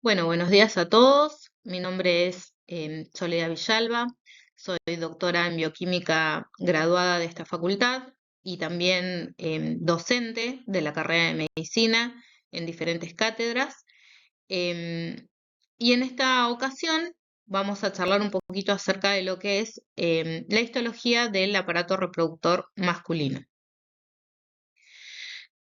Bueno, buenos días a todos. Mi nombre es Soledad Villalba. Soy doctora en bioquímica graduada de esta facultad y también docente de la carrera de medicina en diferentes cátedras. Em, y en esta ocasión vamos a charlar un poquito acerca de lo que es la histología del aparato reproductor masculino.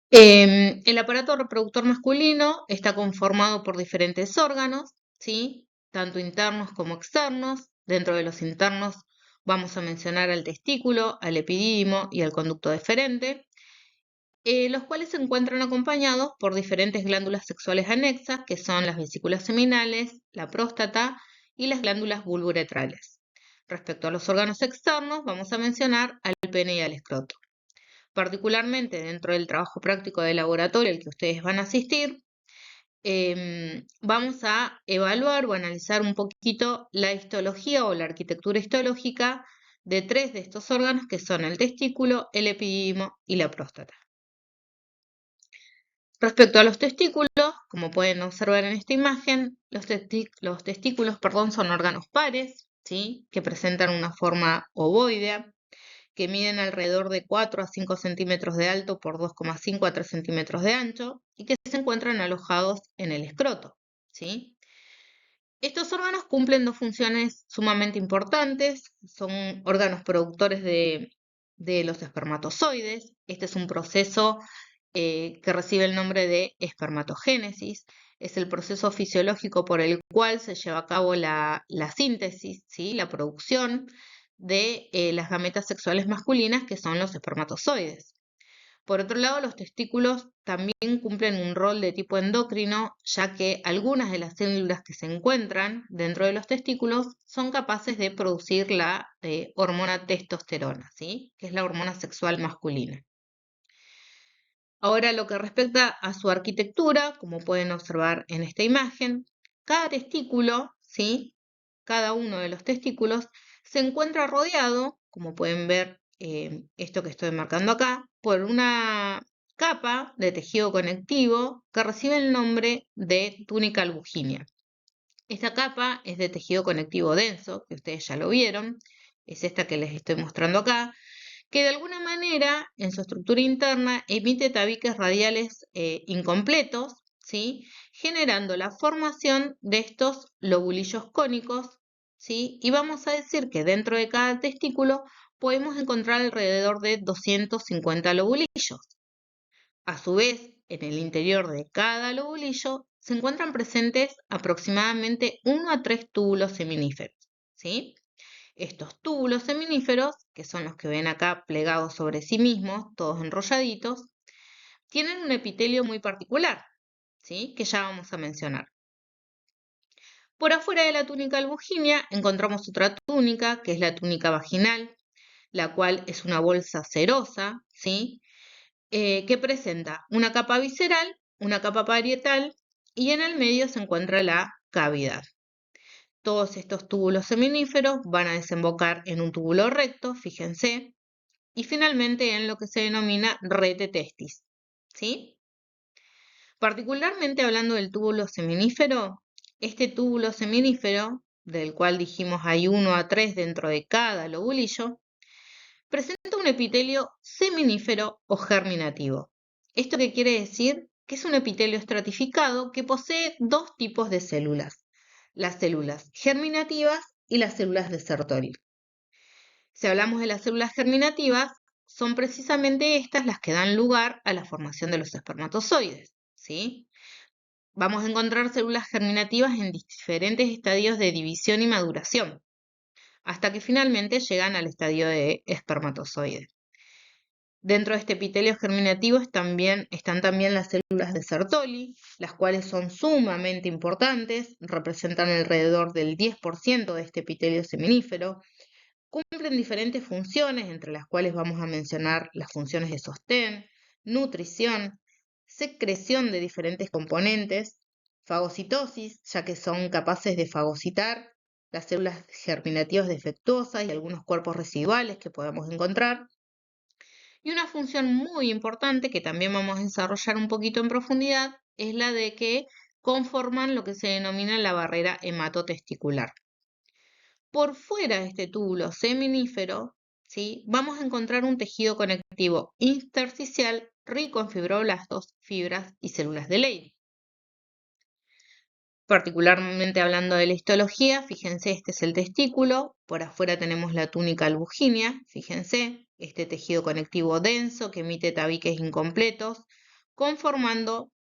El aparato reproductor masculino está conformado por diferentes órganos, ¿sí? Tanto internos como externos. Dentro de los internos vamos a mencionar al testículo, al epidídimo y al conducto deferente, los cuales se encuentran acompañados por diferentes glándulas sexuales anexas, que son las vesículas seminales, la próstata y las glándulas vulvouretrales. Respecto a los órganos externos, vamos a mencionar al pene y al escroto. Particularmente dentro del trabajo práctico de laboratorio al que ustedes van a asistir, vamos a evaluar o analizar un poquito la histología o la arquitectura histológica de tres de estos órganos que son el testículo, el epidídimo y la próstata. Respecto a los testículos, como pueden observar en esta imagen, los testículos, son órganos pares, ¿sí? Que presentan una forma ovoidea, que miden alrededor de 4 a 5 centímetros de alto por 2,5 a 3 centímetros de ancho y que se encuentran alojados en el escroto, ¿sí? Estos órganos cumplen dos funciones sumamente importantes, son órganos productores de los espermatozoides. Este es un proceso que recibe el nombre de espermatogénesis. Es el proceso fisiológico por el cual se lleva a cabo la síntesis, ¿sí? La producción de las gametas sexuales masculinas, que son los espermatozoides. Por otro lado, los testículos también cumplen un rol de tipo endocrino, ya que algunas de las células que se encuentran dentro de los testículos son capaces de producir la hormona testosterona, ¿sí? Que es la hormona sexual masculina. Ahora, lo que respecta a su arquitectura, como pueden observar en esta imagen, cada testículo, ¿sí? Cada uno de los testículos se encuentra rodeado, como pueden ver esto que estoy marcando acá, por una capa de tejido conectivo que recibe el nombre de túnica albuginea. Esta capa es de tejido conectivo denso, que ustedes ya lo vieron, es esta que les estoy mostrando acá, que de alguna manera en su estructura interna emite tabiques radiales incompletos, ¿sí? Generando la formación de estos lobulillos cónicos, ¿sí? Y vamos a decir que dentro de cada testículo podemos encontrar alrededor de 250 lobulillos. A su vez, en el interior de cada lobulillo se encuentran presentes aproximadamente 1 a 3 túbulos seminíferos, ¿sí? Estos túbulos seminíferos, que son los que ven acá plegados sobre sí mismos, todos enrolladitos, tienen un epitelio muy particular, ¿sí? Que ya vamos a mencionar. Por afuera de la túnica albuginea encontramos otra túnica, que es la túnica vaginal, la cual es una bolsa cerosa, ¿sí? Que presenta una capa visceral, una capa parietal y en el medio se encuentra la cavidad. Todos estos túbulos seminíferos van a desembocar en un túbulo recto, fíjense, y finalmente en lo que se denomina rete testis, ¿sí? Particularmente hablando del túbulo seminífero, este túbulo seminífero, del cual dijimos hay 1 a 3 dentro de cada lobulillo, presenta un epitelio seminífero o germinativo. ¿Esto qué quiere decir? Que es un epitelio estratificado que posee dos tipos de células, las células germinativas y las células de Sertoli. Si hablamos de las células germinativas, son precisamente estas las que dan lugar a la formación de los espermatozoides, ¿sí? Vamos a encontrar células germinativas en diferentes estadios de división y maduración, hasta que finalmente llegan al estadio de espermatozoide. Dentro de este epitelio germinativo están también las células de Sertoli, las cuales son sumamente importantes, representan alrededor del 10% de este epitelio seminífero. Cumplen diferentes funciones, entre las cuales vamos a mencionar las funciones de sostén, nutrición, secreción de diferentes componentes, fagocitosis, ya que son capaces de fagocitar las células germinativas defectuosas y algunos cuerpos residuales que podemos encontrar. Y una función muy importante que también vamos a desarrollar un poquito en profundidad es la de que conforman lo que se denomina la barrera hematotesticular. Por fuera de este túbulo seminífero, ¿sí?, vamos a encontrar un tejido conectivo intersticial rico en fibroblastos, fibras y células de Leydig. Particularmente hablando de la histología, fíjense, este es el testículo, por afuera tenemos la túnica albuginea, fíjense, este tejido conectivo denso que emite tabiques incompletos, conformando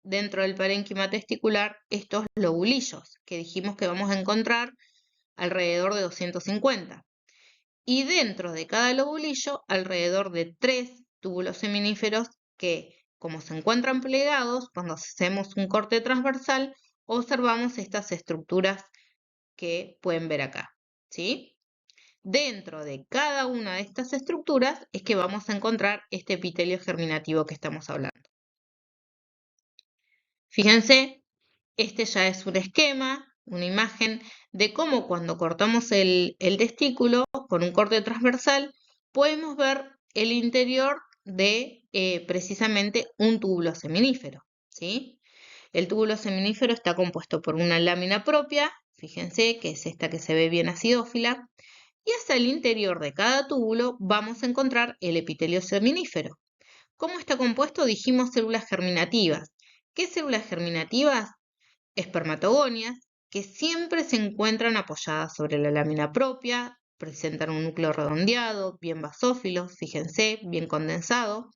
dentro del parénquima testicular estos lobulillos, que dijimos que vamos a encontrar alrededor de 250. Y dentro de cada lobulillo, alrededor de 3 túbulos seminíferos que, como se encuentran plegados, cuando hacemos un corte transversal, observamos estas estructuras que pueden ver acá, ¿sí? Dentro de cada una de estas estructuras es que vamos a encontrar este epitelio germinativo que estamos hablando. Fíjense, este ya es un esquema, una imagen de cómo cuando cortamos el testículo con un corte transversal, podemos ver el interior de precisamente un túbulo seminífero, ¿sí? El túbulo seminífero está compuesto por una lámina propia, fíjense que es esta que se ve bien acidófila, y hasta el interior de cada túbulo vamos a encontrar el epitelio seminífero. ¿Cómo está compuesto? Dijimos células germinativas. ¿Qué células germinativas? Espermatogonias, que siempre se encuentran apoyadas sobre la lámina propia, presentan un núcleo redondeado, bien basófilo, fíjense, bien condensado.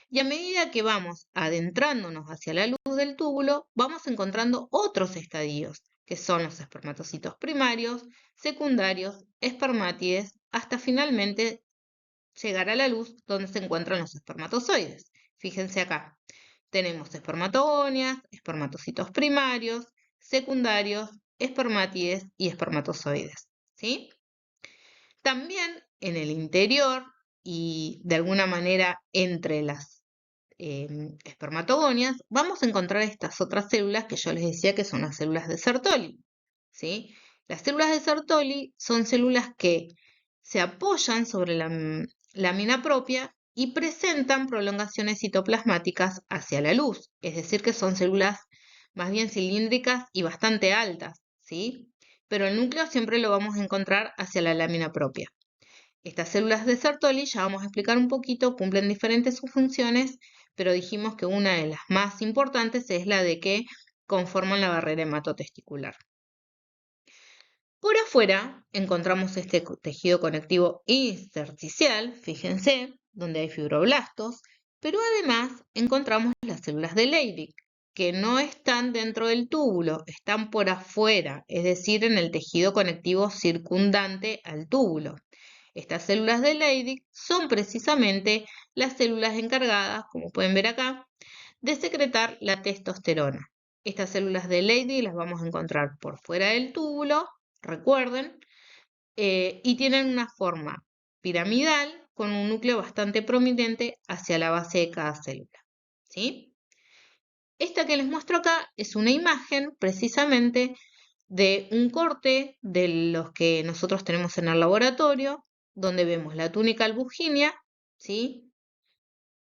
Y a medida que vamos adentrándonos hacia la luz del túbulo, vamos encontrando otros estadios, que son los espermatocitos primarios, secundarios, espermátides, hasta finalmente llegar a la luz donde se encuentran los espermatozoides. Fíjense acá, tenemos espermatogonias, espermatocitos primarios, secundarios, espermátides y espermatozoides, ¿sí? También en el interior y de alguna manera entre las espermatogonias, vamos a encontrar estas otras células que yo les decía que son las células de Sertoli, ¿sí? Las células de Sertoli son células que se apoyan sobre la lámina propia y presentan prolongaciones citoplasmáticas hacia la luz, es decir, que son células más bien cilíndricas y bastante altas, ¿sí? Pero el núcleo siempre lo vamos a encontrar hacia la lámina propia. Estas células de Sertoli, ya vamos a explicar un poquito, cumplen diferentes funciones, pero dijimos que una de las más importantes es la de que conforman la barrera hematotesticular. Por afuera encontramos este tejido conectivo intersticial, fíjense, donde hay fibroblastos, pero además encontramos las células de Leydig, que no están dentro del túbulo, están por afuera, es decir, en el tejido conectivo circundante al túbulo. Estas células de Leydig son precisamente las células encargadas, como pueden ver acá, de secretar la testosterona. Estas células de Leydig las vamos a encontrar por fuera del túbulo, recuerden, y tienen una forma piramidal con un núcleo bastante prominente hacia la base de cada célula, ¿sí? Esta que les muestro acá es una imagen precisamente de un corte de los que nosotros tenemos en el laboratorio, donde vemos la túnica albuginea, ¿sí?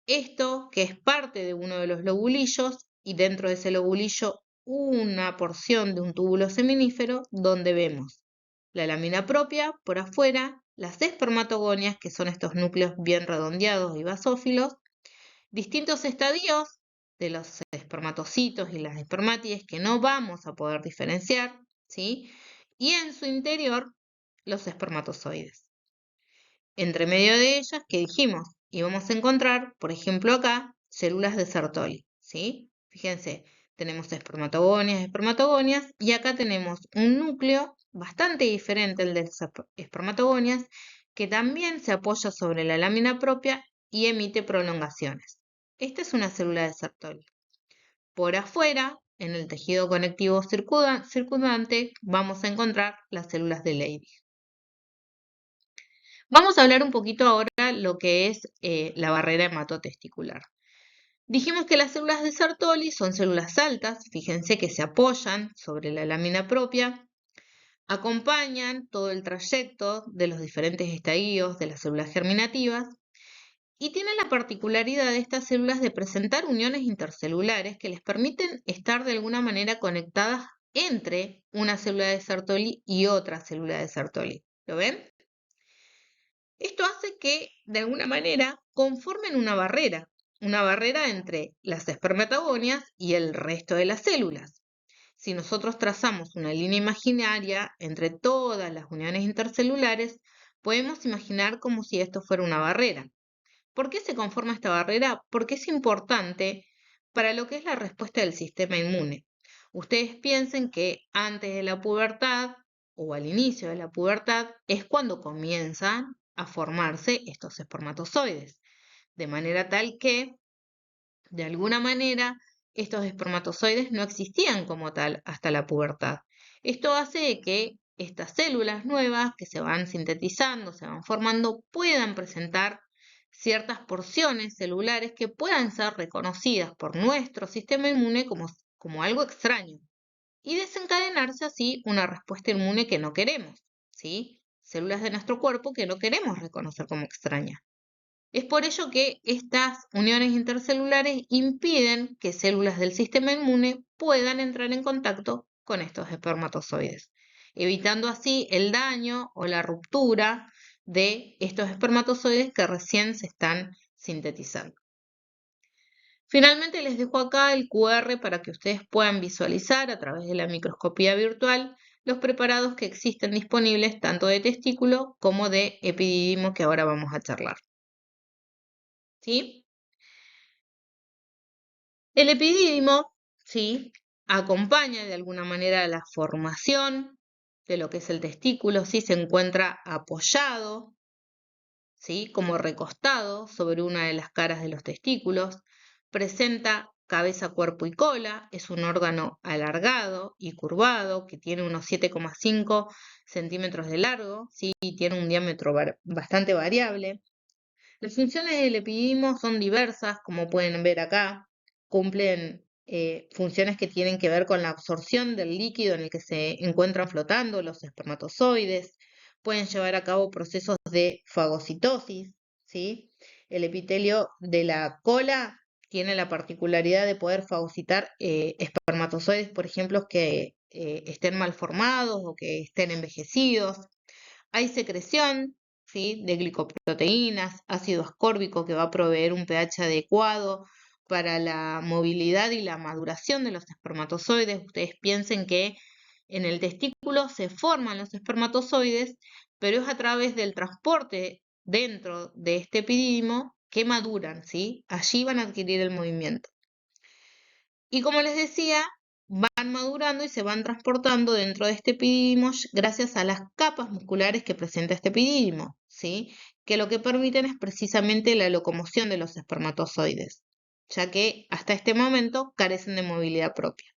Esto que es parte de uno de los lobulillos y dentro de ese lobulillo una porción de un túbulo seminífero donde vemos la lámina propia por afuera, las espermatogonias, que son estos núcleos bien redondeados y basófilos, distintos estadios de los espermatocitos y las espermátides que no vamos a poder diferenciar, ¿sí? Y en su interior los espermatozoides. Entre medio de ellas, ¿qué dijimos? Y vamos a encontrar, por ejemplo acá, células de Sertoli, ¿sí? Fíjense, tenemos espermatogonias, y acá tenemos un núcleo bastante diferente al de las espermatogonias, que también se apoya sobre la lámina propia y emite prolongaciones. Esta es una célula de Sertoli. Por afuera, en el tejido conectivo circundante, vamos a encontrar las células de Leydig. Vamos a hablar un poquito ahora lo que es la barrera hematotesticular. Dijimos que las células de Sertoli son células altas, fíjense que se apoyan sobre la lámina propia, acompañan todo el trayecto de los diferentes estadios de las células germinativas Y tienen la particularidad de estas células de presentar uniones intercelulares que les permiten estar de alguna manera conectadas entre una célula de Sertoli y otra célula de Sertoli. ¿Lo ven? Esto hace que, de alguna manera, conformen una barrera entre las espermatogonias y el resto de las células. Si nosotros trazamos una línea imaginaria entre todas las uniones intercelulares, podemos imaginar como si esto fuera una barrera. ¿Por qué se conforma esta barrera? Porque es importante para lo que es la respuesta del sistema inmune. Ustedes piensen que antes de la pubertad o al inicio de la pubertad es cuando comienzan a formarse estos espermatozoides, de manera tal que, de alguna manera, estos espermatozoides no existían como tal hasta la pubertad. Esto hace que estas células nuevas que se van sintetizando, se van formando, puedan presentar ciertas porciones celulares que puedan ser reconocidas por nuestro sistema inmune como algo extraño y desencadenarse así una respuesta inmune que no queremos, ¿sí? Células de nuestro cuerpo que no queremos reconocer como extrañas. Es por ello que estas uniones intercelulares impiden que células del sistema inmune puedan entrar en contacto con estos espermatozoides, evitando así el daño o la ruptura de estos espermatozoides que recién se están sintetizando. Finalmente les dejo acá el QR para que ustedes puedan visualizar a través de la microscopía virtual los preparados que existen disponibles tanto de testículo como de epididimo que ahora vamos a charlar. ¿Sí? El epidídimo, ¿sí?, acompaña de alguna manera la formación de lo que es el testículo, ¿sí? Se encuentra apoyado, ¿sí?, como recostado sobre una de las caras de los testículos, presenta cabeza, cuerpo y cola, es un órgano alargado y curvado que tiene unos 7,5 centímetros de largo, ¿sí?, y tiene un diámetro bastante variable. Las funciones del epididimo son diversas, como pueden ver acá. Cumplen funciones que tienen que ver con la absorción del líquido en el que se encuentran flotando los espermatozoides. Pueden llevar a cabo procesos de fagocitosis, ¿sí? El epitelio de la cola tiene la particularidad de poder fagocitar espermatozoides, por ejemplo, que estén mal formados o que estén envejecidos. Hay secreción, ¿sí?, de glicoproteínas, ácido ascórbico que va a proveer un pH adecuado para la movilidad y la maduración de los espermatozoides. Ustedes piensen que en el testículo se forman los espermatozoides, pero es a través del transporte dentro de este epidídimo que maduran, ¿sí? Allí van a adquirir el movimiento. Y como les decía, van madurando y se van transportando dentro de este epidídimo gracias a las capas musculares que presenta este epidídimo, ¿sí?, que lo que permiten es precisamente la locomoción de los espermatozoides, ya que hasta este momento carecen de movilidad propia.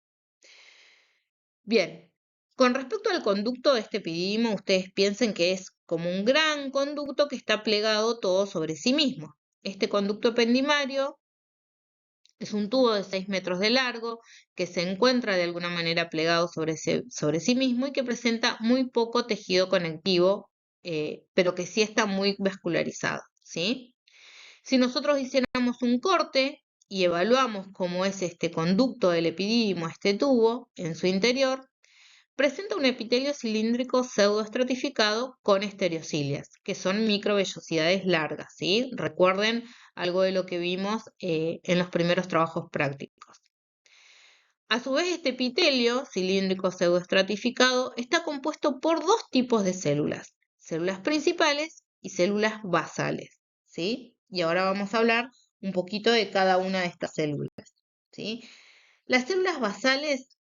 Bien, con respecto al conducto de este epidídimo, ustedes piensen que es como un gran conducto que está plegado todo sobre sí mismo. Este conducto ependimario es un tubo de 6 metros de largo que se encuentra de alguna manera plegado sobre sí mismo y que presenta muy poco tejido conectivo, pero que sí está muy vascularizado, ¿sí? Si nosotros hiciéramos un corte y evaluamos cómo es este conducto del epidídimo, este tubo, en su interior, presenta un epitelio cilíndrico pseudoestratificado con estereocilias, que son microvellosidades largas, ¿sí? Recuerden algo de lo que vimos en los primeros trabajos prácticos. A su vez, este epitelio cilíndrico pseudoestratificado está compuesto por dos tipos de células principales y células basales, ¿sí? Y ahora vamos a hablar un poquito de cada una de estas células, ¿sí? Las células basales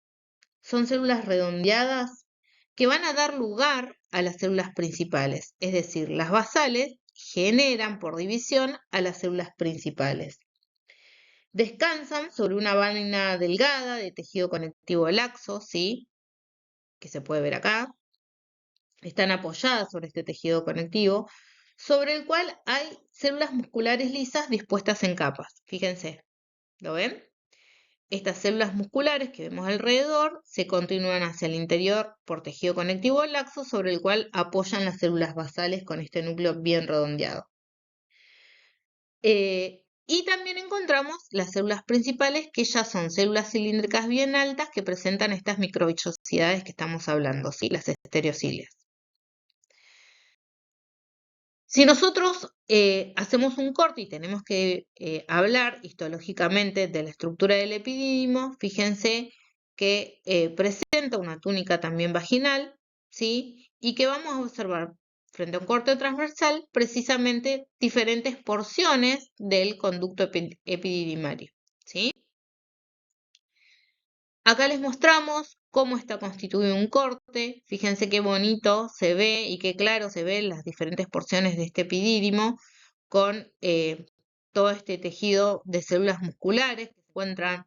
son células redondeadas que van a dar lugar a las células principales, es decir, las basales generan por división a las células principales. Descansan sobre una vaina delgada de tejido conectivo laxo, ¿sí?, que se puede ver acá. Están apoyadas sobre este tejido conectivo, sobre el cual hay células musculares lisas dispuestas en capas. Fíjense, ¿lo ven? Estas células musculares que vemos alrededor se continúan hacia el interior por tejido conectivo laxo sobre el cual apoyan las células basales con este núcleo bien redondeado. Y también encontramos las células principales, que ya son células cilíndricas bien altas que presentan estas microvellosidades que estamos hablando, ¿sí? Las estereocilias. Si nosotros hacemos un corte y tenemos que hablar histológicamente de la estructura del epidídimo, fíjense que presenta una túnica también vaginal, ¿sí? Y que vamos a observar frente a un corte transversal precisamente diferentes porciones del conducto epididymario, ¿sí? Acá les mostramos cómo está constituido un corte. Fíjense qué bonito se ve y qué claro se ven las diferentes porciones de este epidídimo con todo este tejido de células musculares que se encuentran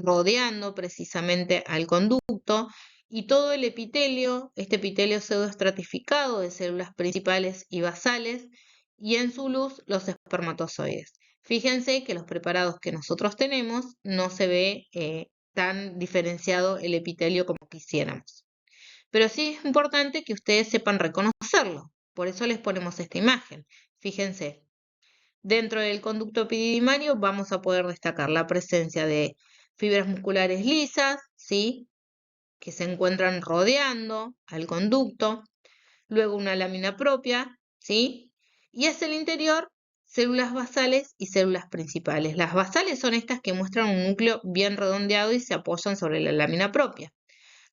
rodeando precisamente al conducto, y todo el epitelio, este epitelio pseudoestratificado de células principales y basales, y en su luz los espermatozoides. Fíjense que los preparados que nosotros tenemos no se ve tan diferenciado el epitelio como quisiéramos. Pero sí es importante que ustedes sepan reconocerlo. Por eso les ponemos esta imagen. Fíjense, dentro del conducto epididymario vamos a poder destacar la presencia de fibras musculares lisas, ¿sí? Que se encuentran rodeando al conducto. Luego una lámina propia, ¿sí? Y hacia el interior, células basales y células principales. Las basales son estas que muestran un núcleo bien redondeado y se apoyan sobre la lámina propia.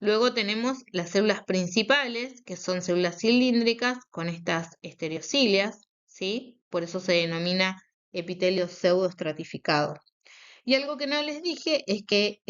Luego tenemos las células principales, que son células cilíndricas con estas estereocilias, ¿sí? Por eso se denomina epitelio pseudoestratificado. Y algo que no les dije es que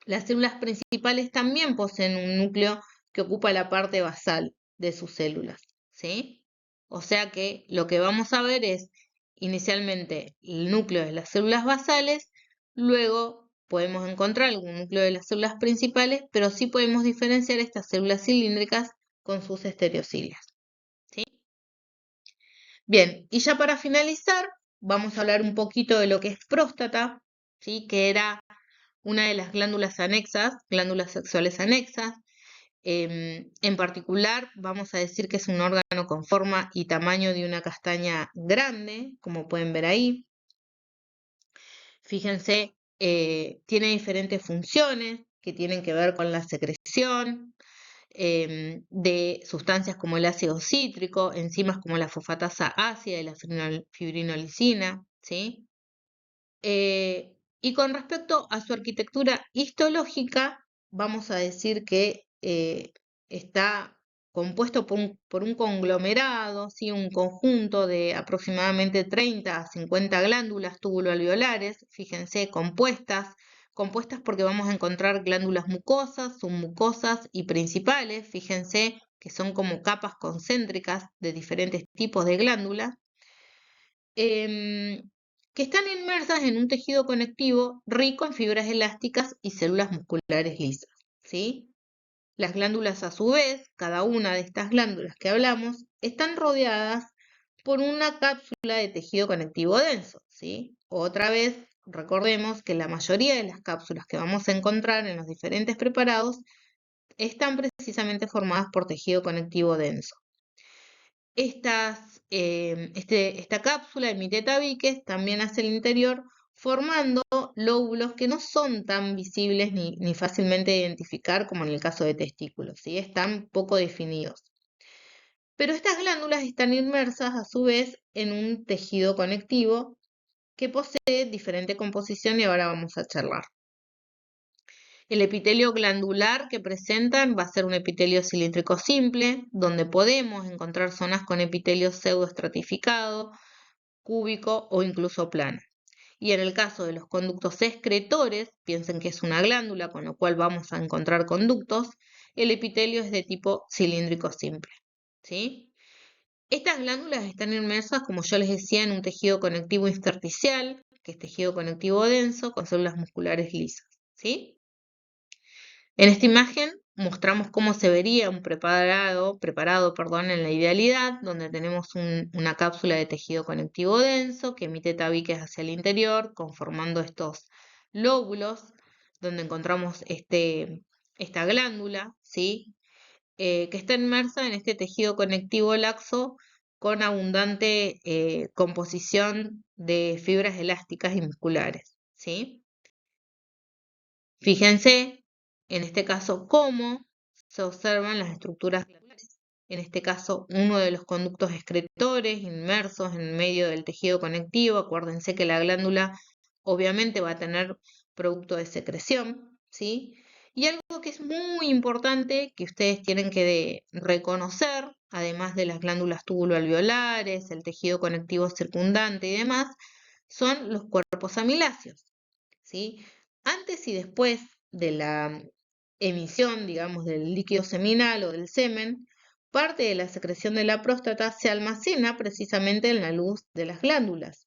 las células principales también poseen un núcleo que ocupa la parte basal de sus células, ¿sí? O sea que lo que vamos a ver es inicialmente el núcleo de las células basales, luego podemos encontrar algún núcleo de las células principales, pero sí podemos diferenciar estas células cilíndricas con sus estereocilias, ¿sí? Bien, y ya para finalizar, vamos a hablar un poquito de lo que es próstata, ¿sí? Que era una de las glándulas anexas, glándulas sexuales anexas. En particular, vamos a decir que es un órgano con forma y tamaño de una castaña grande, como pueden ver ahí. Fíjense, tiene diferentes funciones que tienen que ver con la secreción de sustancias como el ácido cítrico, enzimas como la fosfatasa ácida y la fibrinolicina, ¿sí? Y con respecto a su arquitectura histológica, vamos a decir que está compuesto por un conglomerado, ¿sí? Un conjunto de aproximadamente 30 a 50 glándulas tubuloalveolares, fíjense, compuestas porque vamos a encontrar glándulas mucosas, submucosas y principales, fíjense que son como capas concéntricas de diferentes tipos de glándulas. Que están inmersas en un tejido conectivo rico en fibras elásticas y células musculares lisas, ¿sí? Las glándulas, a su vez, cada una de estas glándulas que hablamos, están rodeadas por una cápsula de tejido conectivo denso, ¿sí? Otra vez, recordemos que la mayoría de las cápsulas que vamos a encontrar en los diferentes preparados están precisamente formadas por tejido conectivo denso. Esta cápsula emite tabiques también hacia el interior, formando lóbulos que no son tan visibles ni fácilmente de identificar como en el caso de testículos, ¿sí? Están poco definidos. Pero estas glándulas están inmersas a su vez en un tejido conectivo que posee diferente composición, y ahora vamos a charlar. El epitelio glandular que presentan va a ser un epitelio cilíndrico simple, donde podemos encontrar zonas con epitelio pseudoestratificado, cúbico o incluso plano. Y en el caso de los conductos excretores, piensen que es una glándula, con lo cual vamos a encontrar conductos, el epitelio es de tipo cilíndrico simple, ¿sí? Estas glándulas están inmersas, como yo les decía, en un tejido conectivo intersticial, que es tejido conectivo denso, con células musculares lisas, ¿sí? En esta imagen mostramos cómo se vería un preparado, en la idealidad, donde tenemos una cápsula de tejido conectivo denso que emite tabiques hacia el interior, conformando estos lóbulos, donde encontramos esta glándula, ¿sí? Que está inmersa en este tejido conectivo laxo con abundante composición de fibras elásticas y musculares, ¿sí? Fíjense, en este caso, cómo se observan las estructuras glandulares. En este caso, uno de los conductos excretores inmersos en medio del tejido conectivo. Acuérdense que la glándula obviamente va a tener producto de secreción, ¿sí? Y algo que es muy importante que ustedes tienen que reconocer, además de las glándulas túbulo-alveolares, el tejido conectivo circundante y demás, son los cuerpos amiláceos, ¿sí? Antes y después de la emisión, digamos, del líquido seminal o del semen, parte de la secreción de la próstata se almacena precisamente en la luz de las glándulas.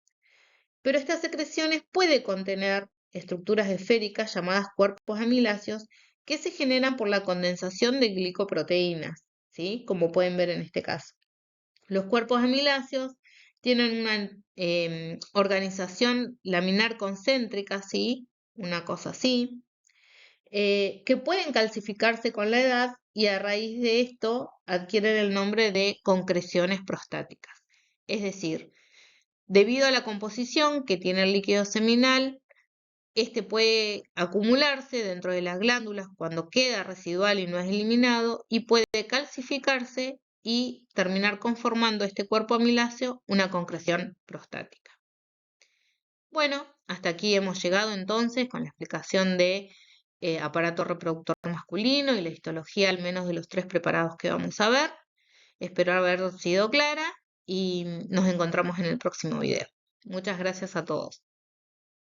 Pero estas secreciones pueden contener estructuras esféricas llamadas cuerpos amiláceos que se generan por la condensación de glicoproteínas, ¿sí? Como pueden ver en este caso. Los cuerpos amiláceos tienen una organización laminar concéntrica, ¿sí? Una cosa así, que pueden calcificarse con la edad y a raíz de esto adquieren el nombre de concreciones prostáticas. Es decir, debido a la composición que tiene el líquido seminal, este puede acumularse dentro de las glándulas cuando queda residual y no es eliminado y puede calcificarse y terminar conformando este cuerpo amiláceo una concreción prostática. Bueno, hasta aquí hemos llegado entonces con la explicación de aparato reproductor masculino y la histología al menos de los 3 preparados que vamos a ver. Espero haber sido clara y nos encontramos en el próximo video. Muchas gracias a todos.